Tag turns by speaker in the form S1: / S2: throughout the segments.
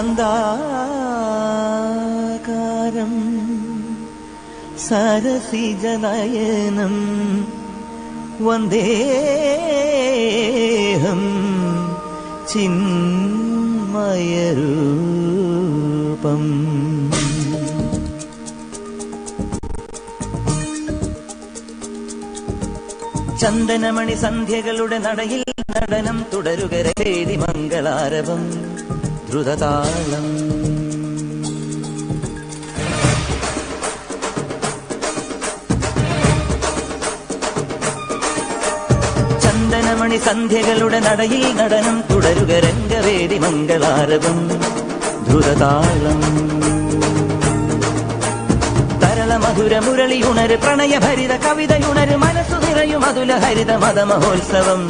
S1: മന്ദാകാരം സരസിജനയനം വന്ദേഹം ചിന്മയരൂപം. ചന്ദനമണി സന്ധ്യകളുടെ നടയിൽ നടനം തുടരുകരേടി മംഗളാരവം ദ്രുതതാളം. ചന്ദനമണി സന്ധ്യകളുടെ നടയിൽ നടനം തുടരുക രംഗവേദി മംഗളാരവം ദ്രുതതാളം. തരള മധുര മുരളിയുണര് പ്രണയഭരിത കവിതയുണര് മനസ്സു നിറയും അതുല ഹരിത മതമഹോത്സവം.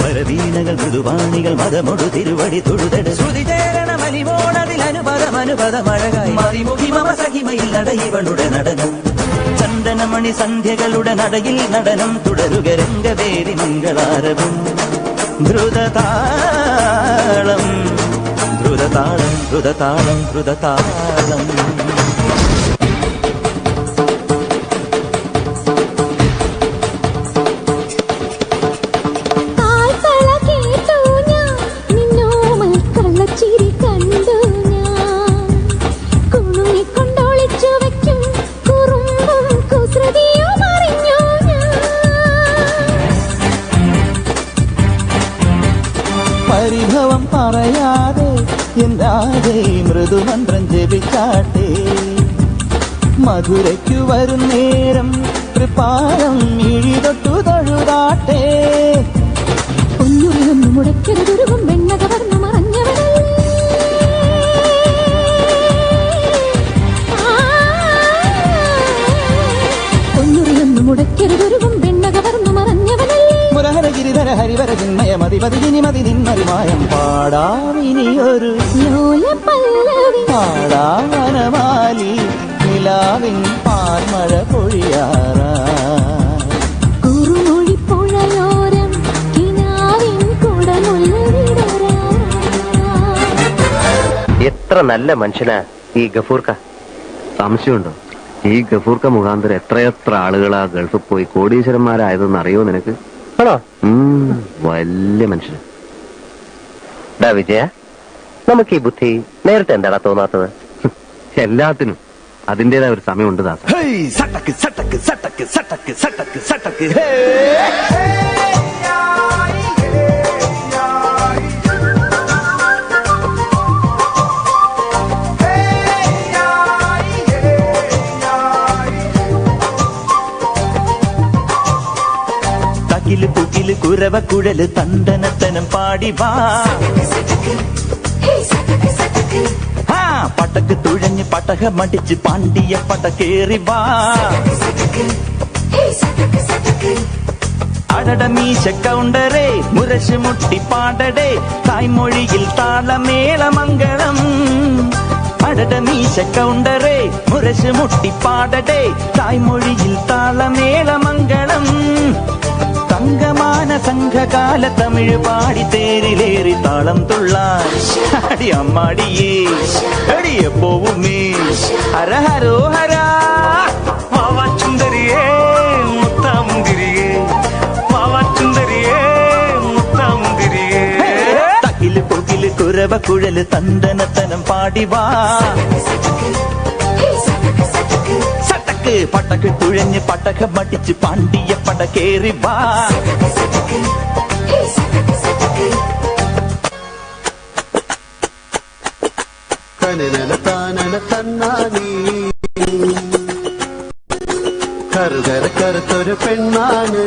S1: വരവീണകൾ മൃദുവാണികൾ മതമൊടു തിരുവടി തൊഴുതട് ശ്രുതി ചേരണ മലിവോണതിൽ അനുപദമഴകായി മതിമുഖി മമ സഹിമയിൽ നടയിവളുടെ നടനം. ചന്ദനമണി സന്ധ്യകളുടെ നടയിൽ നടനം തുടരുക രംഗവേദി മംഗളാരവം ദ്രുതതാളം ദ്രുതതാളം ദ്രുതതാളം ദ്രുതതാളം. പരിഭവം പറയാതെ എന്താതെ മൃദുമന്ത്രം ജപിച്ചാട്ടെ. മധുരയ്ക്കു വരും നേരം കൃപാലം ഇഴിതൊട്ടു തൊഴുതാട്ടെ.
S2: ഒന്നുറിയൊന്നു മുടക്കരുതുരുകും വെണ്ണക വർണ്ണ മറഞ്ഞവരല്ലേ. ഒന്നുറിയൊന്നു മുടക്കരുതുരുകും വെണ്ണക വർണ്ണ മറഞ്ഞവരല്ലേ.
S1: മുരഹര ഗിരിധര ഹരിവര ചിന്മയ മതിപതി ജിനിമതി നിന്മറിമായം പാടാമിനിയൊരു പാടാവനമാലി നിലാവിൻ പാർമഴ പൊഴിയാറാ.
S2: കുറുമൊഴിപ്പുഴയോരം കിനാവിൻ കുടമുല്ല വിടരാ.
S3: എത്ര നല്ല മനുഷ്യനാ ഈ ഗഫൂർക്ക. സംശയമുണ്ടോ? ഈ ഗഫൂർക്ക മുഖാന്തരം എത്രയെത്ര ആളുകളാ ഗൾഫിൽ പോയി കോടീശ്വരന്മാരായതെന്ന് അറിയോ നിനക്ക്? ആണോ? വലിയ മനുഷ്യന്. ഡാ വിജയ, നമുക്ക് ഈ ബുദ്ധി നേരിട്ട് എന്താടാ തോന്നാത്തത്? എല്ലാത്തിനും അതിന്റേതായ ഒരു സമയമുണ്ട് ദാസ.
S1: തകില് തുകില് കുരവ കുഴല് തണ്ടനത്തനം പാടി വാ. പടക്ക് തുഴഞ്ഞ് പടക മടിച്ച് പാണ്ടിയ പടക്കേറി വാ. അടട മീശ കൗണ്ടറേ മുരശ് മുട്ടി പാടടേ തായ്മൊഴിയിൽ താളമേളമംഗളം. അടട മീശ കൗണ്ടറേ മുരശ് മുട്ടി പാടടേ തായ്മൊഴിയിൽ താളമേളമംഗളം. തങ്കമാന സംഘകാല തമിഴ് പാടി തേരിലേറി താളം തുള്ളാൻ അടി അമ്മാടിയേ അടിയ പോവുമേ. ഹര ഹരോ ഹരാ മാവാച്ചുന്തരിയേ മുത്താമുന്തിരിയേ മാവാച്ചുന്തരിയേ മുത്താമുന്തിരിയേ. തകില് പൊകില് കുരവ കുഴല് തന്തനത്തനം പാടിവാ. പടക്ക് തുഴഞ്ഞ് പടക മടിച്ച് പാണ്ടിയ പടക്കേറി വാ.
S4: കറുകര കറുത്തൊരു പെണ്ണാണ്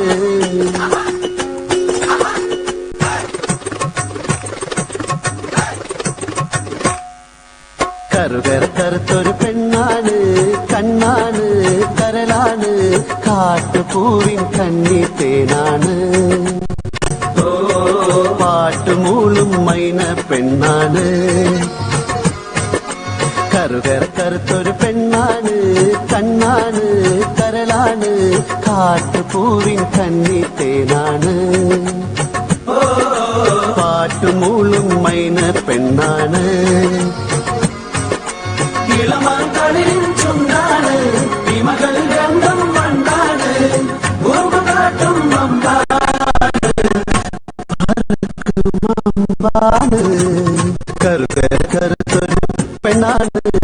S4: കറുകര കറുത്തൊരു പെണ്ണാണ് കണ്ണാണ് കരളാണ് കാട്ടുപൂവിൻ കന്നി തേനാണ്. പാട്ടുമൂളും മൈന പെണ്ണാണ് കറുകര കറുത്തൊരു പെണ്ണാണ് കണ്ണാണ് കരളാണ് കാട്ടുപൂവിൻ കന്നി തേനാണ്. പാട്ടുമൂളും മൈന പെണ്ണാണ്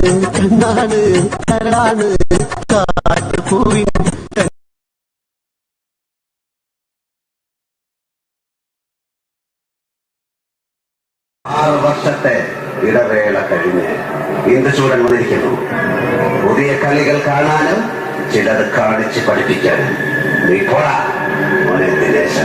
S4: കണ്ണാണ് കരളാണ് കാട്ടുപൂവിൻ 6 വർഷത്തെ ഇടവേള കഴിഞ്ഞ് ഇന്ദുചൂടൻ വന്നിരിക്കുന്നു. പുതിയ കളികൾ കാണാനും ചിലത് കാണിച്ച് പഠിപ്പിക്കാനും. നീ പോടാ മോനെ ദിനേശ.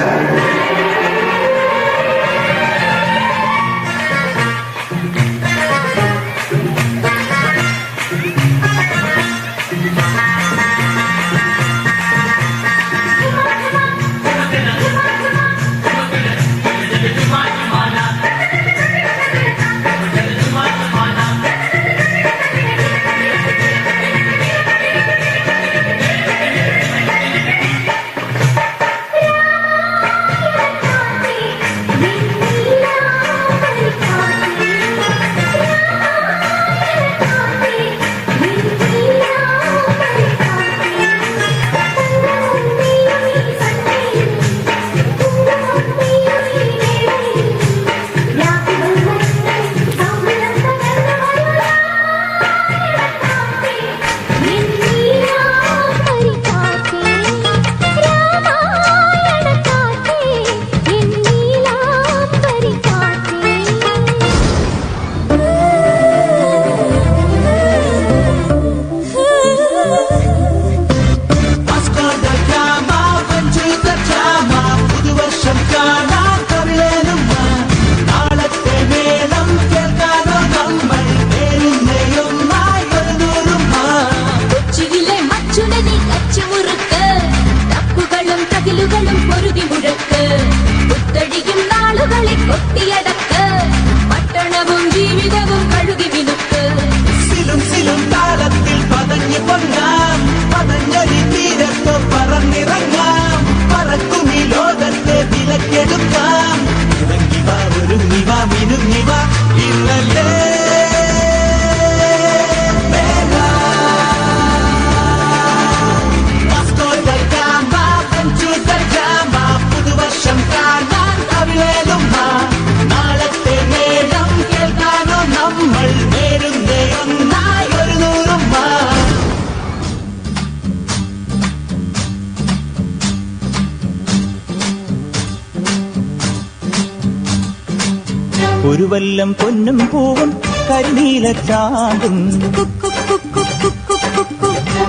S1: ഒരു വല്ലം പൊന്നും പൂവും കരിനീല ചാന്തും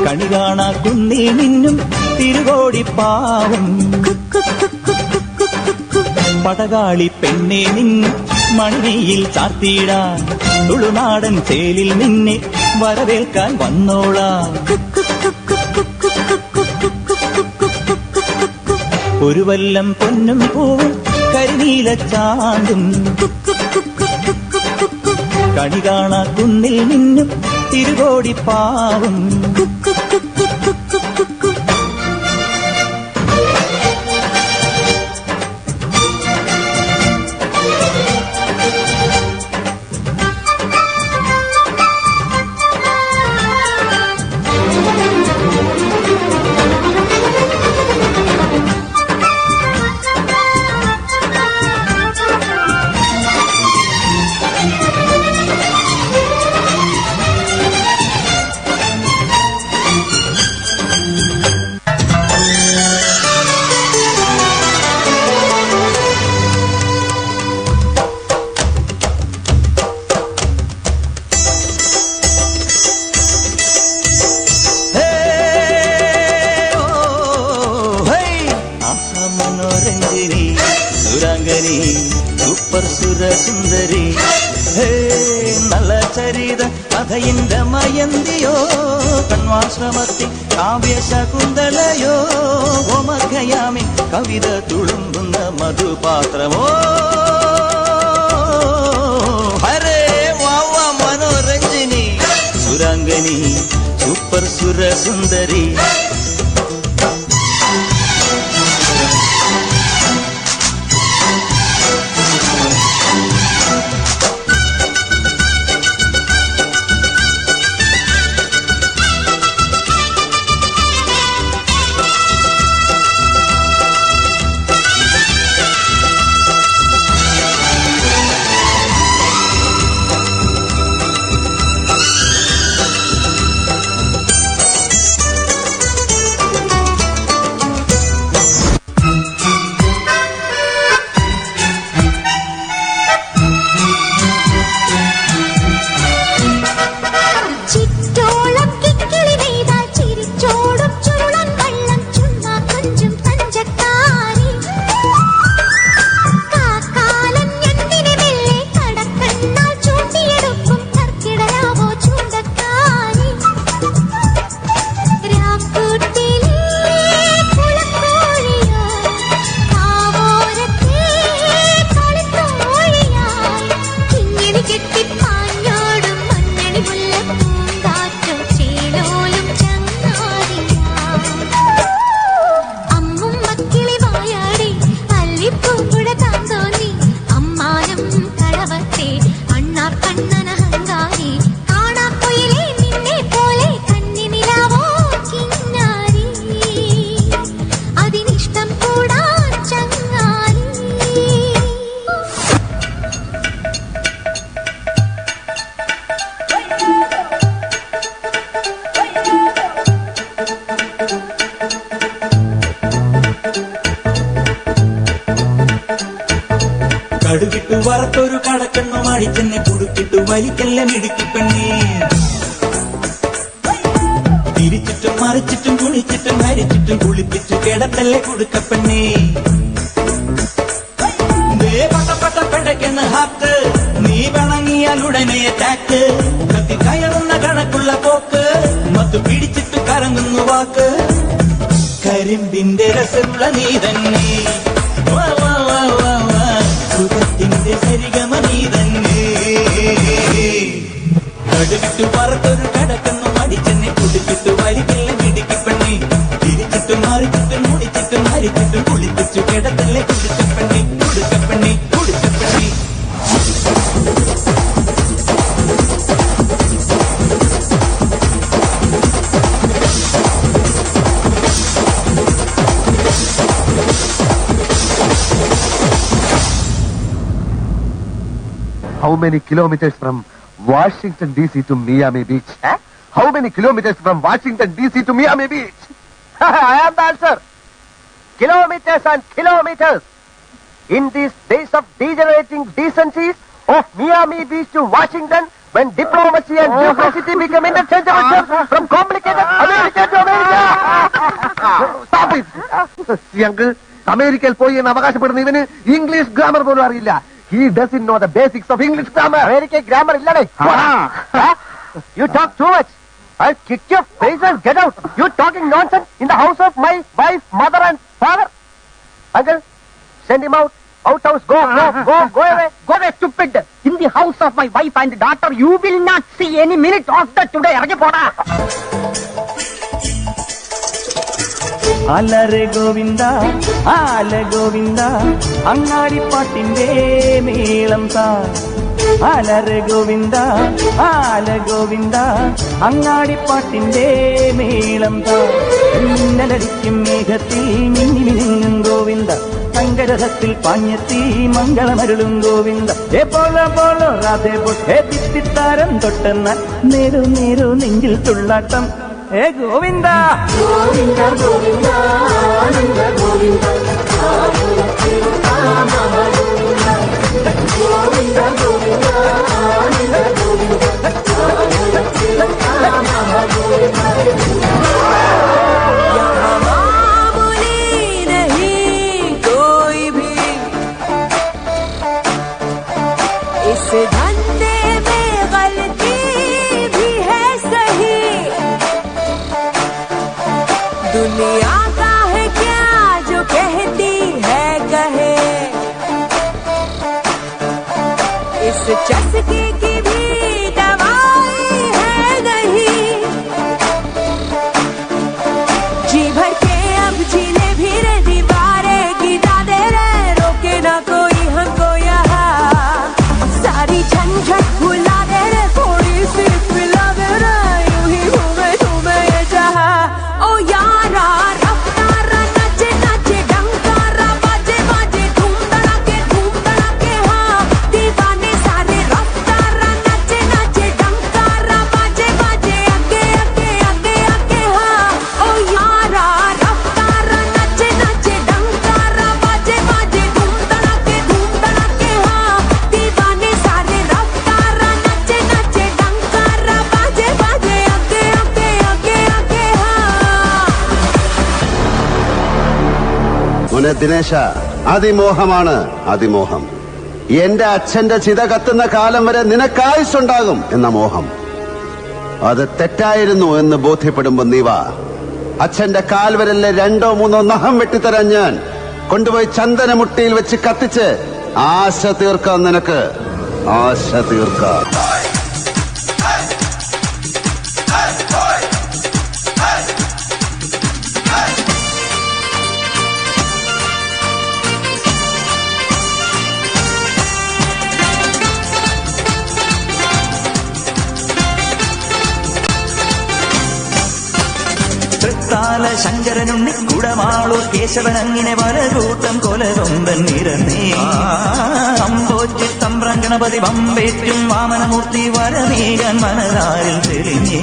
S1: കണി കാണാ കുന്നിൽ നിന്നും തിരുകോടിപ്പാവും പടകാളി പെണ്ണെ നിന്നു മണിയിൽ ചാർത്തിയിടാൻ തുളുനാടൻ ചേലിൽ നിന്നെ വരവേൽക്കാൻ വന്നോളാം. ഒരു വല്ലം പൊന്നും പൂവും കരിനീല ചാന്തും കണി കാണാ കുന്നിൽ നിന്നും തിരുകോടിപ്പാവും സുരംഗനി സൂപ്പർ സുരസുന്ദരി ഹേ നല്ല ചരിത കഥയിന്റെ മയന്തിയോ കണ്വാശ്രമത്തിൽ കാവ്യശകുന്തലയോ ഓമഖയാമി കവിത തുളുമ്പുന്ന മധുപാത്രമോ ഹരേ വാവ മനോരഞ്ജിനി സുരംഗനി സൂപ്പർ സുരസുന്ദരി
S5: അടിച്ചെന്നെ കുടുക്കിട്ടു വലിക്കല്ല മിടുക്കി പെണ്ണേ. തിരിച്ചിട്ടും മറിച്ചിട്ടും കുളിച്ചിട്ടും ഹരിച്ചിട്ടും കുളിപ്പിച്ചു കിടത്തല്ലേ കുടുക്കപ്പെണ്ണേ. പട്ട പെടയ്ക്കെന്ന് ഹാത്ത് നീ പിണങ്ങിയാൽ ഉടനെ അറ്റാക്ക്. കത്തി കയറുന്ന കണക്കുള്ള പോക്ക് മത്തു പിടിച്ചിട്ട് കറങ്ങുന്നു വാക്ക്. കരിമ്പിന്റെ രസമുള്ള നീ തന്നെ സുഖത്തിന്റെ സരിഗമ നീ തന്നെ. കടുകിട്ടു പറത്തൊരു കടക്കുന്നു മടിച്ചെന്നെ കുടിച്ചിട്ടു വലിക്കല്ല മിടുക്കി പെണ്ണി. തിരിച്ചിട്ടും മറിച്ചിട്ടും മുടിച്ചിട്ടും ഹരിച്ചിട്ടും കുളിപ്പിച്ചു കിടത്തല്ലേ കുടിക്കപ്പെണ്ണി കുടിക്കപ്പെണ്ണി കുടിക്കപ്പെണ്ണി.
S6: How many kilometers from Washington DC to Miami Beach? How many kilometers from Washington DC to Miami Beach? I am the answer. Kilometers and kilometers. In these days of degenerating decencies of Miami Beach to Washington, when diplomacy and geography become interchangeable from complicated America to America. Stop it. Uncle, അമേരിക്കയിൽ പോയി എന്ന് അവകാശപ്പെടുന്ന ഇവന് English grammar പോലും അറിയില്ല. He doesn't know the basics of English grammar. American grammar illade. You talk too much. I'll kick your face and get out. You talking nonsense in the house of my wife, mother and father. Uncle, send him out. Outhouse, go away. Go away, stupid. In the house of my wife and daughter, you will not see any minute of that today. Arage poda.
S1: അലരെ Govinda ആല ഗോവിന്ദ അങ്ങാടിപ്പാട്ടിന്റെ മേളം താ. അലരെ ഗോവിന്ദ ആല ഗോവിന്ദ അങ്ങാടിപ്പാട്ടിന്റെ മേളം താ. മിന്നലടിക്കും മേഘത്തിൽ മിന്നി മിനുങ്ങും ഗോവിന്ദ സങ്കരഥത്തിൽ പാഞ്ഞെത്തി മംഗളമരുളും ഗോവിന്ദ. ഏ പോലോ പോലോ രാധേ പോ ഏ തിത്തിത്താരം തൊട്ടെന്ന നേരു നേരു നെഞ്ചിൽ തുള്ളാട്ടം. ഏ ഗോവിന്ദ
S2: ഗോവിന്ദ ഗോവിന്ദ ആനന്ദ ഗോവിന്ദ ഗോവിന്ദ ഗോവിന്ദ ആനന്ദ
S7: दुनिया का है क्या जो कहती है कहे, इस चस्के की भी दवाई है नहीं. जी भर के अब जीने भी रे दीवारें गिरा दे रे, रोके ना कोई हमको यहाँ. सारी झंझट भुला दे रे, थोड़ी सी पिला दे रे, यूं ही घूमे घूमे ये जहाँ. ओ यारा रफ्तारा नचे नचे डंकारा बाजे बाजे धूम धड़ाके हाँ. दीवाने सारे रफ्तारा नचे नचे डंकारा बाजे बाजे आगे आगे आगे आगे हाँ. ओ यारा रफ्तारा नचे नचे डंकारा बाजे बाजे धूम धड़ाके हाँ. दीवाने सारे रफ्तारा नचे नचे डंकारा बाजे बाजे आगे आगे आगे आगे हाँ.
S4: മോനെ ദിനേശ, അതിമോഹമാണ് അതിമോഹം. എന്റെ അച്ഛന്റെ ചിത കത്തുന്ന കാലം വരെ നിനക്കായുസുണ്ടാകും എന്ന മോഹം. അത് തെറ്റായിരുന്നു എന്ന് ബോധ്യപ്പെടുമ്പോ നീ വാ. അച്ഛന്റെ കാൽവരലിലെ 2-3 നഖം വെട്ടിത്തരാൻ ഞാൻ കൊണ്ടുപോയി ചന്ദനമുട്ടിയിൽ വെച്ച് കത്തിച്ച് ആശ തീർക്കാം. നിനക്ക് ആശ തീർക്കാം.
S5: തൃത്താല ശങ്കരനുണ്ണി കുടമാളൂർ കേശവൻ അങ്ങനെ വലകൂട്ടം കൊലകൊമ്പൻ നിരന്നേ. അമ്പോറ്റി തമ്പ്രം ഗണപതി വമ്പേറ്റും വാമനമൂർത്തി വരമേകാൻ മനതാരിൽ തെളിഞ്ഞേ.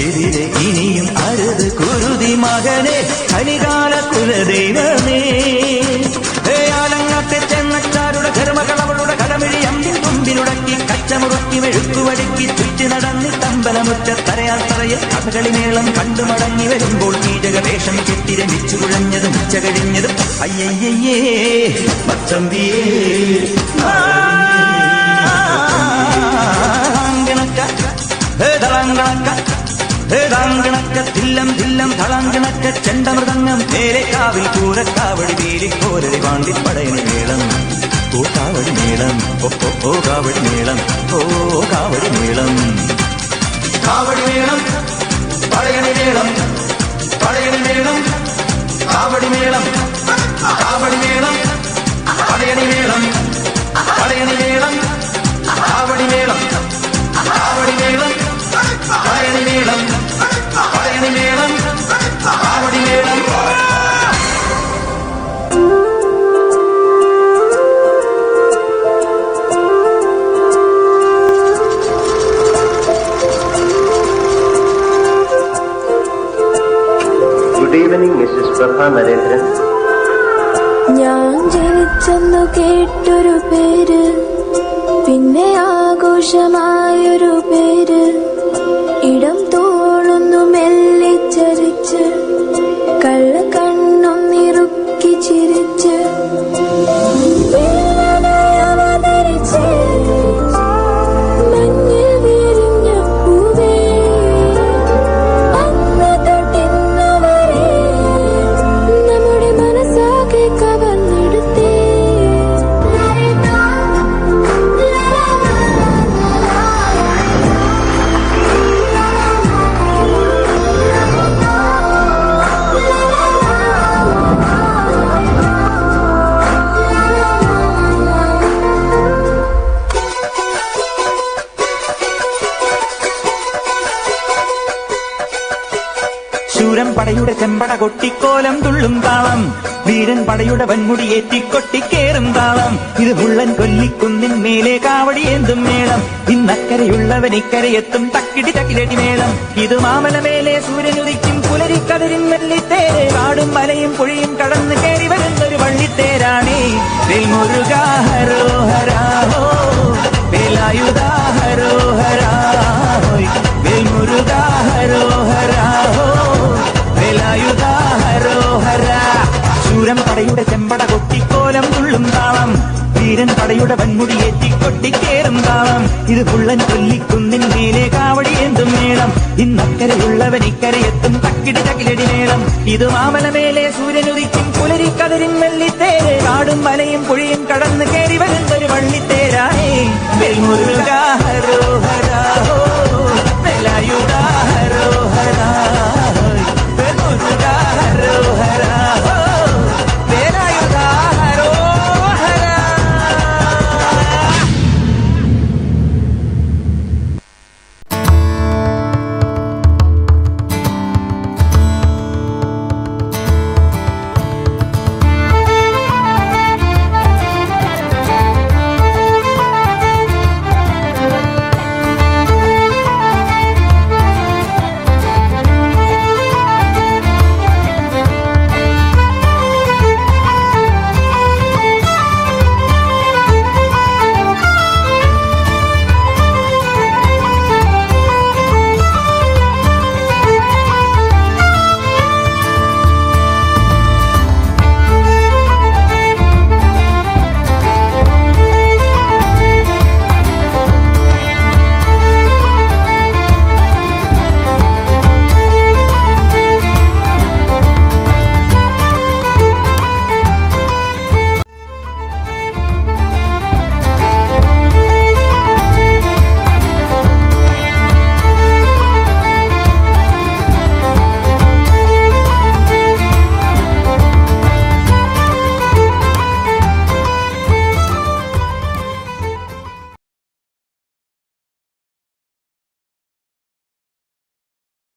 S5: എതിരെ ഇനിയും അരുത് കുരുതി മകനെ കലികാല കുലദൈവമേ. ആലങ്ങാത്തെ ചെന്നച്ചാരുടെ ധർമ്മകളവളുടെ കടമിഴി അമ്പിൽ തുമ്പി ചുണ്ടിലുടക്കി കച്ചമുറുക്കി മെഴുക്കുവടുക്കി ചുറ്റി നടന്നി തമ്പലമുറ്റത്തരയാൽ തറയിൽ കഥകളി മേളം കണ്ടു മടങ്ങി വരുമ്പോൾ കീചകവേഷം കെട്ടി രമിച്ചു കുഴഞ്ഞതും ഉച്ച കഴിഞ്ഞതും അയ്യയ്യേ മച്ചമ്പിയേ തില്ലം തില്ലം തളാങ്കണക്ക ചെണ്ടമൃതങ്ങം നേരെ കാവിൽ കൂരക്കാവടി വേലിക്കോരടി വാണ്ടി പടയണി മേളം ഓ കാവടി മേളം ഓ കാവടി മേളം ഓ കാവടി മേളം കാവടി മേളം പടയണി മേളം പടയണി മേളം കാവടി മേളം കാവടി മേളം പടയണി മേളം പടയണി മേളം കാവടി മേളം കാവടി മേളം പടയണി മേളം പടയണി മേളം കാവടി മേളം
S3: ഗുഡ് ഈവനിങ് മിസ്സസ് പ്രഭ നരേന്ദ്രൻ.
S8: ഞാൻ ജനിച്ചെന്നു കേട്ടൊരു പേര്, പിന്നെ ആഘോഷമായൊരു പേര്, ഇടം തോളുന്നു മെല്ലിച്ചരിച്ച്, കള്ള കണ്ണും നിറുക്കി ചിരിച്ച്, അവതരിച്ച് മഞ്ഞിൽ വിരിഞ്ഞ പൂവേ, അന്ന് തൊട്ടിന്നവരെ നമ്മുടെ മനസ്സാകെ കവർന്നെടുത്തേ.
S5: ശൂരൻ പടയുടെ ചെമ്പട കൊട്ടിക്കോലം തുള്ളും താളം, വീരൻ പടയുടെ വൻമുടിയേറ്റിക്കൊട്ടിക്കേറും താളം. ഇത് മുള്ളൻ കൊല്ലിക്കുന്നിൻ മേലെ കാവടിയേന്തും മേളം, ഇന്നക്കരയുള്ളവൻ ഇക്കരയെത്തും തക്കിടി തക്കിലടി മേളം. ഇത് മാമലമേലെ സൂര്യനുദിക്കും പുലരിക്കതിരിൻ വെള്ളിത്തേര്, കാടും മലയും പുഴയും കടന്ന് കയറി വരുന്നൊരു വള്ളിത്തേരാണേ. വേൽമുരുകാ ഹരോഹരാഹോ വേലായുധാ ഹരോഹരാഹോയ്, വേൽമുരുകാ ഹരോഹരാഹോ വേലായുധാ ഹരോഹരാ. ശൂരൻ പടയുടെ ചെമ്പട കൊട്ടിക്കോലം തുള്ളും താളം, വീരൻ പടയുടെ വൻമുടിയേറ്റിക്കൊട്ടിക്കേറും താളം. ഇത് പുള്ളൻ കൊല്ലിക്കുന്നിൻ മേലെ കാവടിയേന്തും മേളം, ഇന്നക്കരയുള്ളവൻ ഇക്കരയെത്തും തക്കിടി തകിലടി മേളം. ഇത് മാമലമേലെ സൂര്യനുദിക്കും പുലരിക്കതിരിൻ വെള്ളിത്തേര്, കാടും മലയും പുഴയും കടന്ന് കയറി വരുന്നൊരു വള്ളിത്തേരാണേ. വേൽമുരുകാ ഹരോഹരാ